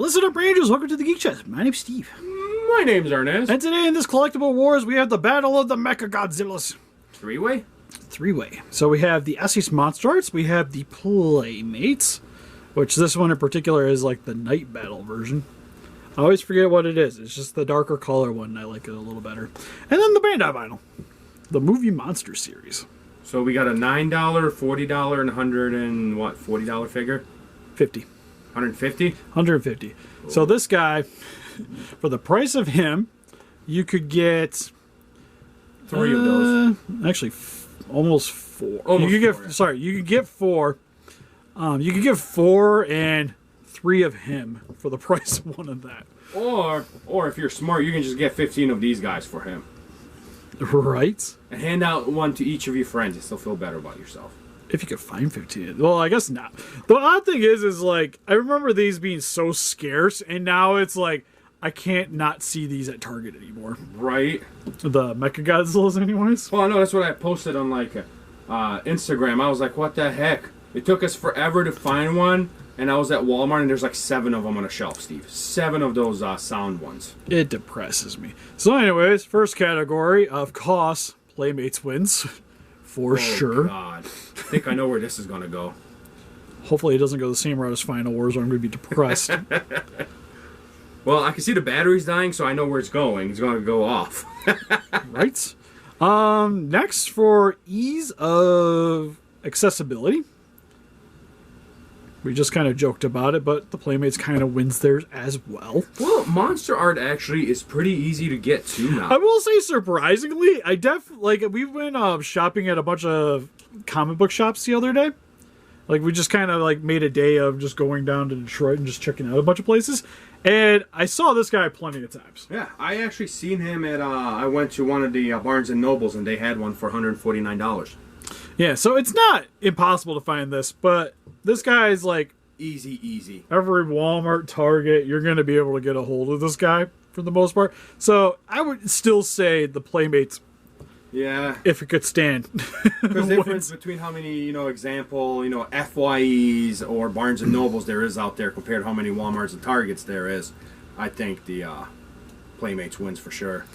Listen up, Rangers. Welcome to the Geek Chest. My name's Steve. My name's Arnes. And today in this Collectible Wars, we have the Battle of the MechaGodzillas. Three-way? Three-way. So we have the Essie's MonsterArts, we have the Playmates, which this one in particular is like the Night Battle version. I always forget what it is. It's just the darker color one, and I like it a little better. And then the Bandai vinyl. The Movie Monster series. So we got a $9, $40, and $40 figure? 50. 150? 150. Cool. So this guy, for the price of him, you could get... 3 of those. Actually, almost 4. Almost you could four, get, yeah. Sorry, you could get 4. You could get 4 and 3 of him for the price of one of that. Or if you're smart, you can just get 15 of these guys for him. Right? And hand out one to each of your friends. You still feel better about yourself. If you could find 15. Well, I guess not. The odd thing is like, I remember these being so scarce, and now it's like, I can't not see these at Target anymore. Right? The MechaGodzillas anyways. Well, no, that's what I posted on, like, Instagram. I was like, what the heck? It took us forever to find one, and I was at Walmart, and there's like 7 of them on a shelf, Steve. 7 of those sound ones. It depresses me. So anyways, first category, of course, Playmates wins. For sure. Oh, God. I think I know where this is going to go. Hopefully it doesn't go the same route as Final Wars, or I'm going to be depressed. Well, I can see the battery's dying, so I know where it's going. It's going to go off. Right? Next, for ease of accessibility. We just kind of joked about it, but the Playmates kind of wins theirs as well. Well, Monster Art actually is pretty easy to get to now. I will say, surprisingly, we went shopping at a bunch of comic book shops the other day. Like, we just kind of like made a day of just going down to Detroit and just checking out a bunch of places. And I saw this guy plenty of times. Yeah, I actually seen him at, I went to one of the Barnes & Nobles, and they had one for $149. Yeah, so it's not impossible to find this, but this guy's like... Easy. Every Walmart, Target, you're going to be able to get a hold of this guy for the most part. So I would still say the Playmates, yeah, if it could stand. There's difference between how many, example, FYEs or Barnes & Nobles there is out there compared to how many Walmarts and Targets there is. I think the Playmates wins for sure.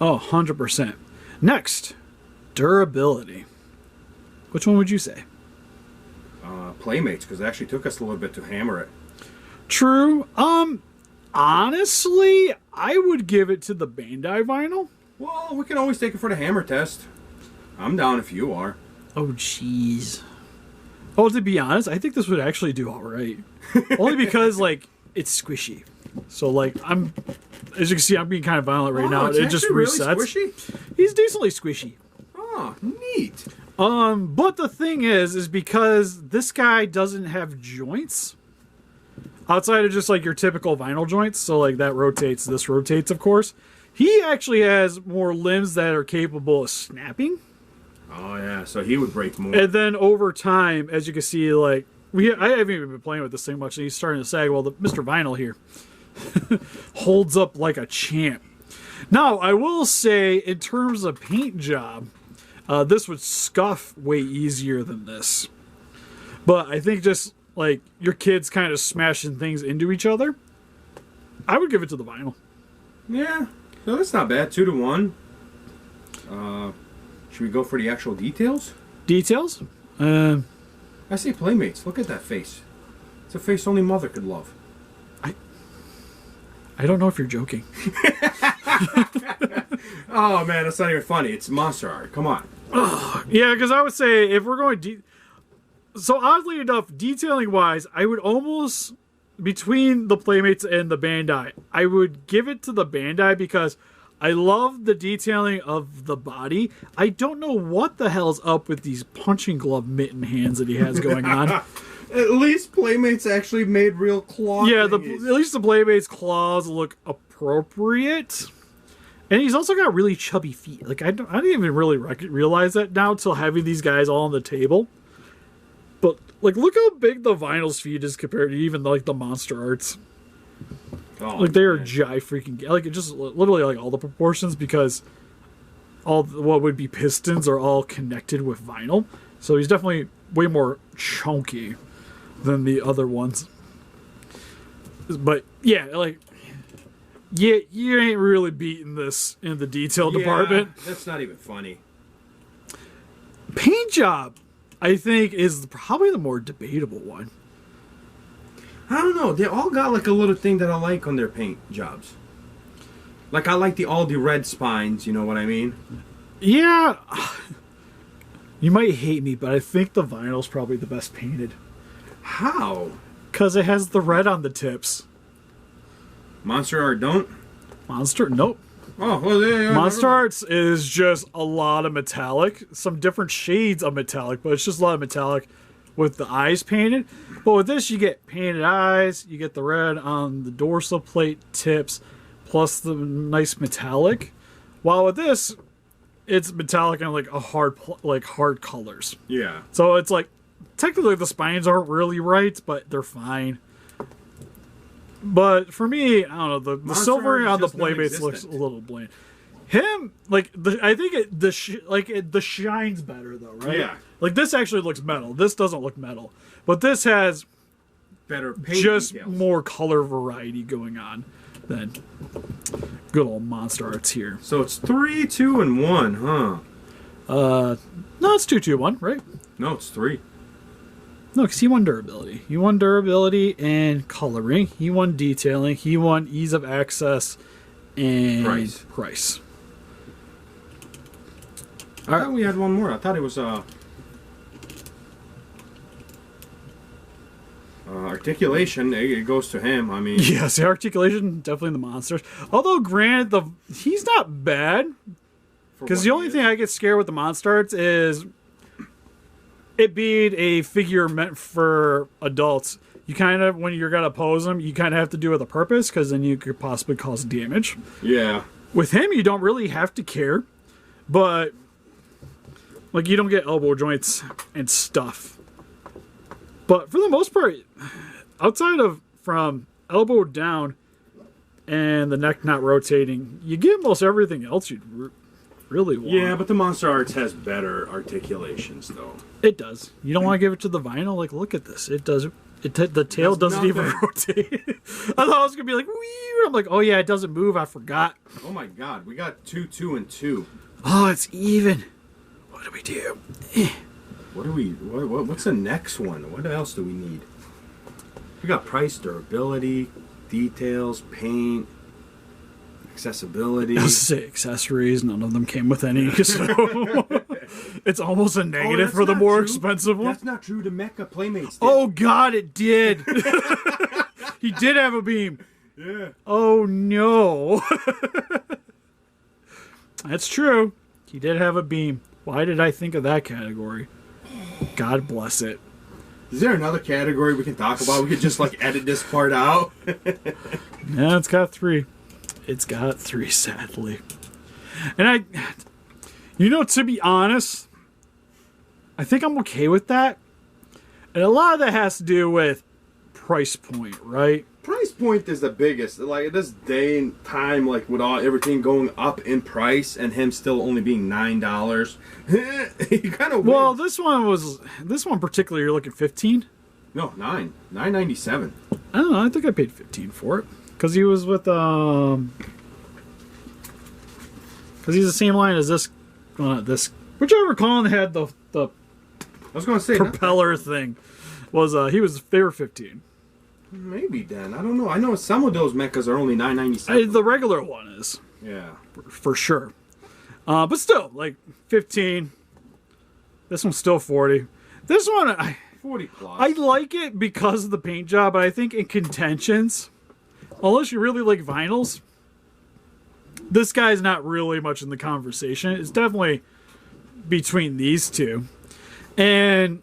Oh, 100%. Next, durability. Which one would you say? Playmates, because it actually took us a little bit to hammer it. True. Honestly, I would give it to the Bandai vinyl. Well, we can always take it for the hammer test. I'm down if you are. Oh, jeez. Oh, to be honest, I think this would actually do all right. Only because, like, it's squishy. So, like, as you can see, I'm being kind of violent right now. It just resets. Really squishy? He's decently squishy. Oh, neat. But the thing is because this guy doesn't have joints outside of just like your typical vinyl joints. So like that rotates, this rotates, of course. He actually has more limbs that are capable of snapping. Oh yeah, so he would break more. And then over time, as you can see, like I haven't even been playing with this thing much, and he's starting to sag. Well, the Mr. Vinyl here holds up like a champ. Now, I will say, in terms of paint job, this would scuff way easier than this. But I think just, like, your kids kind of smashing things into each other, I would give it to the vinyl. Yeah, no, that's not bad. 2-1. Should we go for the actual details? Details? I say Playmates. Look at that face. It's a face only mother could love. I don't know if you're joking. Oh, man, that's not even funny. It's Monster Art. Come on. Yeah, because I would say if we're going... So, oddly enough, detailing-wise, I would almost... Between the Playmates and the Bandai, I would give it to the Bandai because I love the detailing of the body. I don't know what the hell's up with these punching glove mitten hands that he has going on. At least Playmates actually made real claws. Yeah, at least the Playmates' claws look appropriate. And he's also got really chubby feet. Like I didn't even really realize that now until having these guys all on the table. But like, look how big the Vinyl's feet is compared to even like the MonsterArts. Oh, like they are freaking like it just literally like all the proportions because all what would be pistons are all connected with vinyl. So he's definitely way more chunky than the other ones. But yeah, like, yeah, you ain't really beating this in the detail department. That's not even funny. Paint job, I think, is probably the more debatable one. I don't know. They all got like a little thing that I like on their paint jobs. Like I like the Aldi red spines. You know what I mean? Yeah. You might hate me, but I think the vinyl's probably the best painted. How? Because it has the red on the tips. MonsterArt don't? Nope. Oh, well, yeah. MonsterArts is just a lot of metallic. Some different shades of metallic, but it's just a lot of metallic with the eyes painted. But with this, you get painted eyes, you get the red on the dorsal plate tips, plus the nice metallic. While with this, it's metallic and like a hard colors. Yeah. So it's like technically the spines aren't really right, but they're fine. But for me, I don't know, the silvering on the Playmates looks a little bland. Him, like I think the shine's better though, right? Yeah. Like this actually looks metal. This doesn't look metal, but this has better paint just details. more color variety going on than good old MonsterArts here. So it's 3, 2, and 1, huh? No, it's 2, 2, 1, right? No, it's 3. No, because he won durability. He won durability and coloring. He won detailing. He won ease of access and price. I thought we had one more. I thought it was articulation. It goes to him. I mean, yes, the articulation definitely the monsters. Although, granted, he's not bad. Because the only thing I get scared with the MonsterArts is it being a figure meant for adults. You kind of, when you're gonna pose him, you kind of have to do it with a purpose, because then you could possibly cause damage. Yeah. With him, you don't really have to care, but like you don't get elbow joints and stuff. But for the most part, outside of from elbow down and the neck not rotating, you get most everything else you'd really want. Yeah, but the MonsterArts has better articulations, though. It does. You don't want to give it to the vinyl? Like, look at this. It does. The tail doesn't even rotate. I thought I was going to be like, wee. I'm like, oh yeah, it doesn't move. I forgot. Oh my god, we got 2, 2, and 2. Oh, it's even. What do we do? What's the next one? What else do we need? We got price, durability, details, paint, accessibility. I was to say accessories. None of them came with any. So it's almost a negative for the more expensive one. That's not true. The Mecha Playmates did. Oh God, it did. He did have a beam. Yeah. Oh no. That's true. He did have a beam. Why did I think of that category? God bless it. Is there another category we can talk about? We could just like edit this part out. Yeah, it's got 3. It's got 3, sadly. And to be honest, I think I'm okay with that. And a lot of that has to do with price point, right? Price point is the biggest. Like at this day and time, like with everything going up in price and him still only being $9, you kind of well. This one particularly, you're looking 15. No, $9.97. I don't know. I think I paid 15 for it because he was with because he's the same line as this. This whichever Colin had the I was going to say propeller thing was they were 15. Maybe then. I don't know. I know some of those mechas are only $9.97. The regular one is. Yeah. For sure. But still, like 15. This one's still 40. This one 40 plus. I like it because of the paint job, but I think in contentions, unless you really like vinyls, this guy's not really much in the conversation. It's definitely between these two. And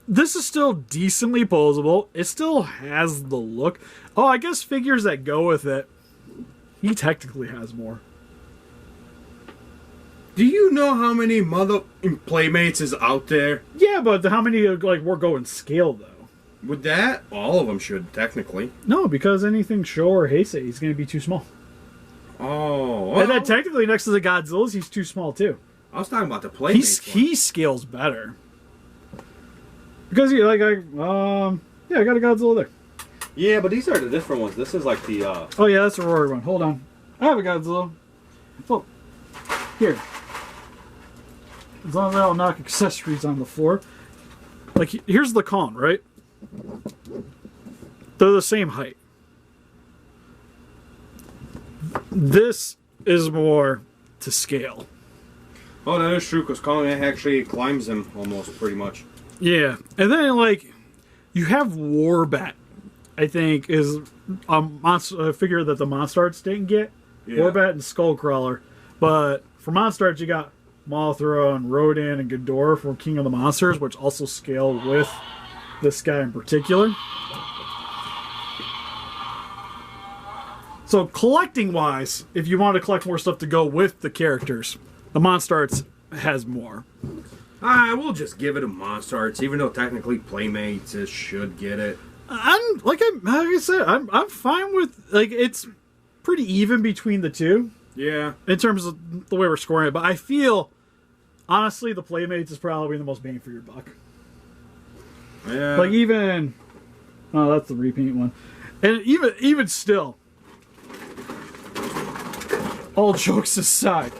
this is still decently posable. It still has the look. Oh, I guess figures that go with it. He technically has more. Do you know how many mother Playmates is out there? Yeah, but how many like we're going scale though? With that, all of them should technically. No, because anything Show or Heisei, he's going to be too small. Oh, well, and then technically next to the Godzillas, he's too small too. I was talking about the Playmates. He scales better. Because I got a Godzilla there. Yeah, but these are the different ones. This is like the... Oh, yeah, that's a Rory one. Hold on. I have a Godzilla. Oh, here. As long as I don't knock accessories on the floor. Like, here's the Kong, right? They're the same height. This is more to scale. Oh, that is true, because Kong actually climbs him almost, pretty much. Yeah. And then, like, you have Warbat, I think, is a figure that the MonsterArts didn't get. Yeah. Warbat and Skullcrawler. But for MonsterArts, you got Mothra and Rodan and Ghidorah from King of the Monsters, which also scaled with this guy in particular. So collecting-wise, if you want to collect more stuff to go with the characters, the MonsterArts has more. We'll just give it a MonsterArts, even though technically Playmates should get it. Like I said, I'm fine with, like, it's pretty even between the two. Yeah. In terms of the way we're scoring it, but I feel, honestly, the Playmates is probably the most bang for your buck. Yeah. Like even, oh, that's the repaint one, and even still. All jokes aside,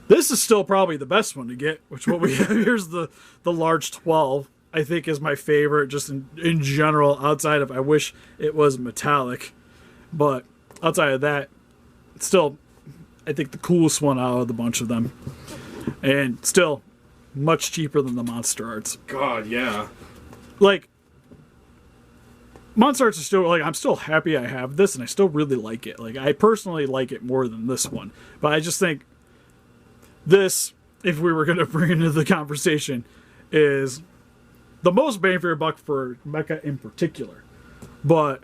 this is still probably the best one to get, which what we have here's the large 12. I think is my favorite just in general, outside of I wish it was metallic. But outside of that, it's still, I think, the coolest one out of the bunch of them. And still much cheaper than the MonsterArts. God, yeah. Like, MonsterArts is still, like, I'm still happy I have this, and I still really like it. Like, I personally like it more than this one. But I just think this, if we were going to bring it into the conversation, is the most bang for your buck for Mecha in particular. But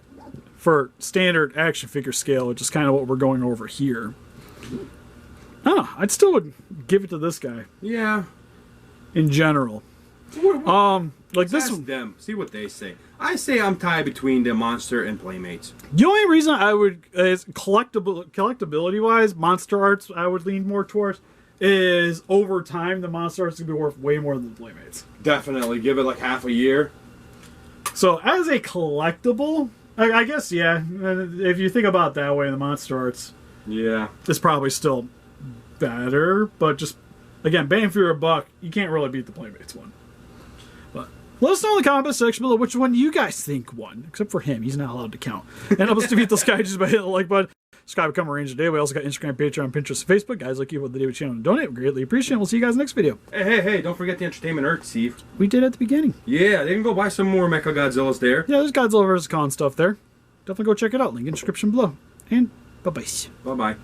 for standard action figure scale, which is kind of what we're going over here, I don't know. I'd still would give it to this guy. Yeah. In general. Like this one, them. See what they say. I say I'm tied between the Monster and Playmates. The only reason I would is collectability wise, MonsterArts I would lean more towards is over time the MonsterArts could be worth way more than the Playmates. Definitely give it like half a year. So as a collectible, I guess yeah. If you think about it that way, the MonsterArts, yeah, is probably still better. But just again, bang for your buck, you can't really beat the Playmates one. But let us know in the comment section below which one you guys think won. Except for him, he's not allowed to count. And help us defeat this guy just by hitting the like button. Subscribe, become a Ranger today. We also got Instagram, Patreon, Pinterest, and Facebook. Guys, like you with the David channel and donate. We greatly appreciate it. We'll see you guys next video. Hey, don't forget the Entertainment Earth, Steve. We did at the beginning. Yeah, they can go buy some more MechaGodzillas there. Yeah, there's Godzilla vs. Kong stuff there. Definitely go check it out. Link in the description below. And bye-bye. Bye-bye.